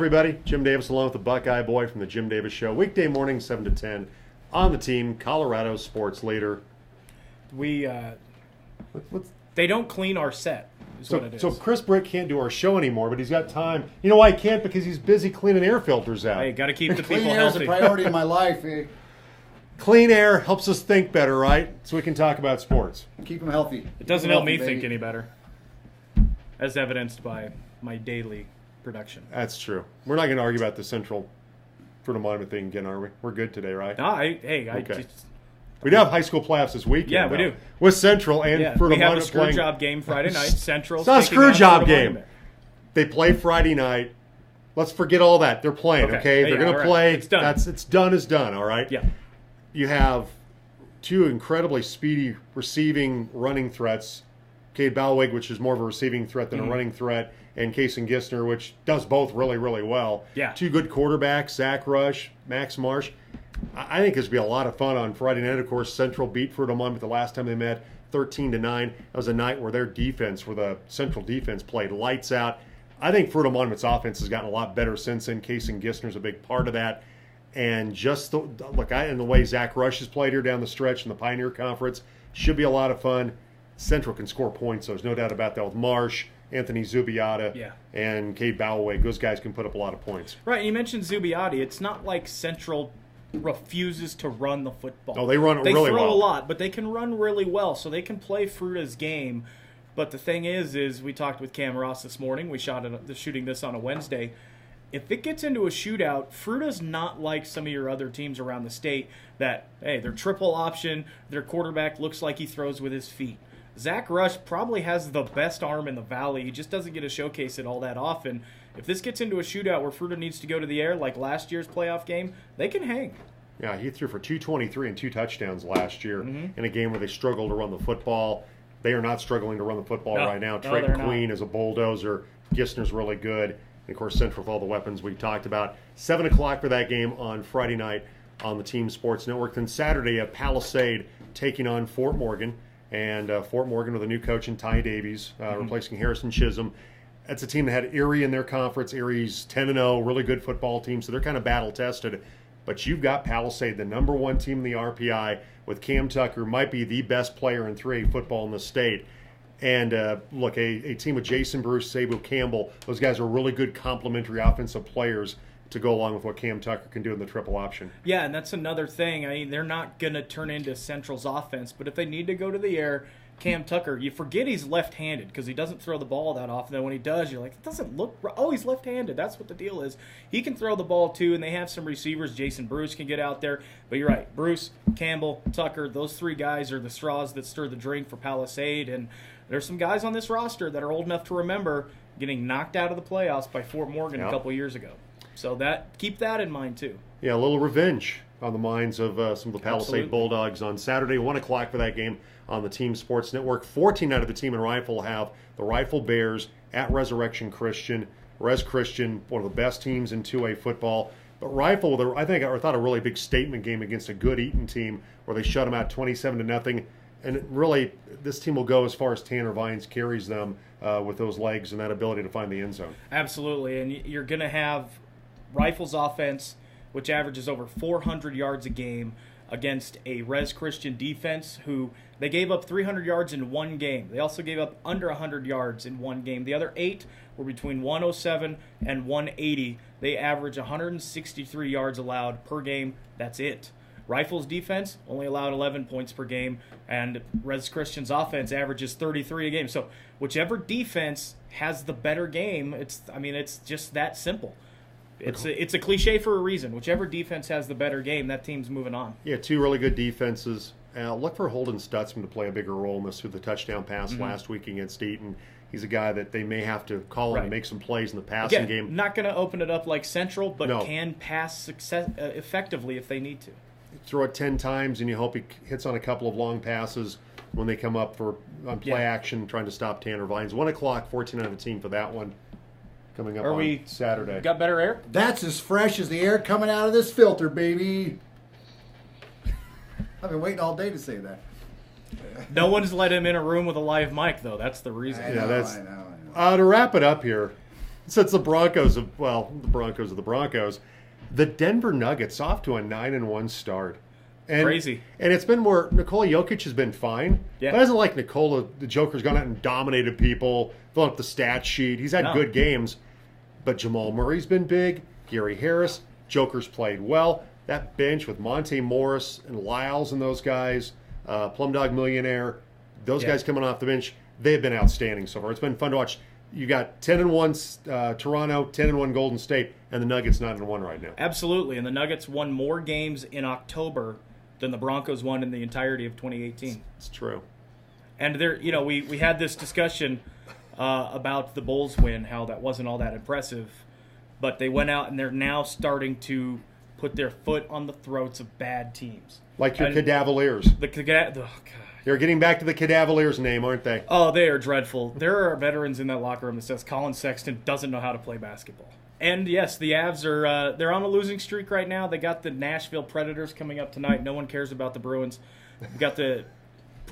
Everybody, Jim Davis along with the Buckeye Boy from the Jim Davis Show. Weekday morning, 7 to 10 on the team, Colorado sports leader. They don't clean our set, is what it is. So Chris Brick can't do our show anymore, but he's got time. You know why he can't? Because he's busy cleaning air filters out. Hey, got to keep the people Clean air is healthy. a priority in my life. Clean air helps us think better, right? So we can talk about sports. Keep them healthy. It doesn't help me think any better, as evidenced by my daily production. That's true. We're not going to argue about the Central Fruit of Monument thing again, are we? We're good today, right? No, Okay. We do have high school playoffs this weekend. Yeah, we do. With Central and Fruit of we have a Monument playing. Screwjob game Friday night. Central. It's not a Screwjob game. They play Friday night. Let's forget all that. They're playing, okay? They're going to play. It's done. It's done is done, all right? Yeah. You have two incredibly speedy receiving running threats. Cade Ballweg, which is more of a receiving threat than a running threat, and Kason Gissner, which does both really, really well. Yeah. Two good quarterbacks, Zach Rush, Max Marsh. I think this would be a lot of fun on Friday night. Of course, Central beat Fruit of Monument the last time they met, 13-9. That was a night where the Central defense played lights out. I think Fruit of Monument's offense has gotten a lot better since then. Kason Gissner's a big part of that. And just and the way Zach Rush has played here down the stretch in the Pioneer Conference should be a lot of fun. Central can score points, so there's no doubt about that with Marsh, Anthony Zubiata, and Cade Ballweg. Those guys can put up a lot of points. Right, you mentioned Zubiati. It's not like Central refuses to run the football. Oh, they run it really well. They throw a lot, but they can run really well, so they can play Fruta's game. But the thing is we talked with Cam Ross this morning. We shooting this on a Wednesday. If it gets into a shootout, Fruta's not like some of your other teams around the state that, hey, they're triple option, their quarterback looks like he throws with his feet. Zach Rush probably has the best arm in the valley. He just doesn't get to showcase it all that often. If this gets into a shootout where Fruta needs to go to the air, like last year's playoff game, they can hang. Yeah, he threw for 223 and 2 touchdowns last year in a game where they struggled to run the football. They are not struggling to run the football right now. Trayton Queen is a bulldozer. Gissner's really good. And, of course, Central with all the weapons we talked about. 7 o'clock for that game on Friday night on the Team Sports Network. Then Saturday at Palisade taking on Fort Morgan. And Fort Morgan with a new coach in Ty Davies, replacing Harrison Chisholm. That's a team that had Erie in their conference. Erie's 10-0, really good football team, so they're kind of battle-tested. But you've got Palisade, the number one team in the RPI, with Cam Tucker, might be the best player in 3A football in the state. And, look, a team with Jason Bruce, Sabu Campbell, those guys are really good complementary offensive players to go along with what Cam Tucker can do in the triple option. Yeah, and that's another thing. I mean, they're not going to turn into Central's offense, but if they need to go to the air, Cam Tucker, you forget he's left-handed because he doesn't throw the ball that often. Then when he does, you're like, it doesn't look – oh, he's left-handed. That's what the deal is. He can throw the ball too, and they have some receivers. Jason Bruce can get out there. But you're right. Bruce, Campbell, Tucker, those three guys are the straws that stir the drink for Palisade. And there's some guys on this roster that are old enough to remember getting knocked out of the playoffs by Fort Morgan a couple years ago. So keep that in mind too. Yeah, a little revenge on the minds of some of the Palisade Bulldogs on Saturday, 1 o'clock for that game on the Team Sports Network. 14 out of the team in Rifle have the Rifle Bears at Resurrection Christian. Res Christian, one of the best teams in 2A football. But Rifle, I thought a really big statement game against a good Eaton team where they shut them out 27-0. And really, this team will go as far as Tanner Vines carries them with those legs and that ability to find the end zone. Absolutely, and you're going to have Rifle's offense, which averages over 400 yards a game, against a Res Christian defense who they gave up 300 yards in one game. They also gave up under 100 yards in one game. The other 8 were between 107 and 180. They average 163 yards allowed per game. That's it. Rifle's defense only allowed 11 points per game, and Res Christian's offense averages 33 a game. So whichever defense has the better game, it's just that simple. It's a cliche for a reason. Whichever defense has the better game, that team's moving on. Yeah, 2 really good defenses. Look for Holden Stutzman to play a bigger role in this with the touchdown pass last week against Eaton. He's a guy that they may have to call in and make some plays in the passing game. Not going to open it up like Central, but can pass effectively if they need to. Throw it 10 times, and you hope he hits on a couple of long passes when they come up on play action, trying to stop Tanner Vines. 1 o'clock, 14 out of the team for that one. Coming up on Saturday. Got better air? That's as fresh as the air coming out of this filter, baby. I've been waiting all day to say that. No one's let him in a room with a live mic, though. That's the reason. I know. To wrap it up here, since the Broncos are the Broncos, the Denver Nuggets off to a 9-1 start. And, crazy. And it's been where Nikola Jokic has been fine. Yeah. But it isn't like Nikola, the Joker's gone out and dominated people, filling up the stat sheet. He's had good games. But Jamal Murray's been big. Gary Harris. Joker's played well. That bench with Monte Morris and Lyles and those guys, Plum Dog Millionaire, those guys coming off the bench, they've been outstanding so far. It's been fun to watch. You got 10-1 Toronto, 10-1 Golden State, and the Nuggets 9-1 right now. Absolutely, and the Nuggets won more games in October than the Broncos won in the entirety of 2018. It's true. And there, we had this discussion about the Bulls win, how that wasn't all that impressive, but they went out and they're now starting to put their foot on the throats of bad teams. Like your Cavaliers. Oh, God. They're getting back to the Cavaliers name, aren't they? Oh, they are dreadful. There are veterans in that locker room that says Colin Sexton doesn't know how to play basketball. And yes, the Avs are they're on a losing streak right now. They got the Nashville Predators coming up tonight. No one cares about the Bruins. We got the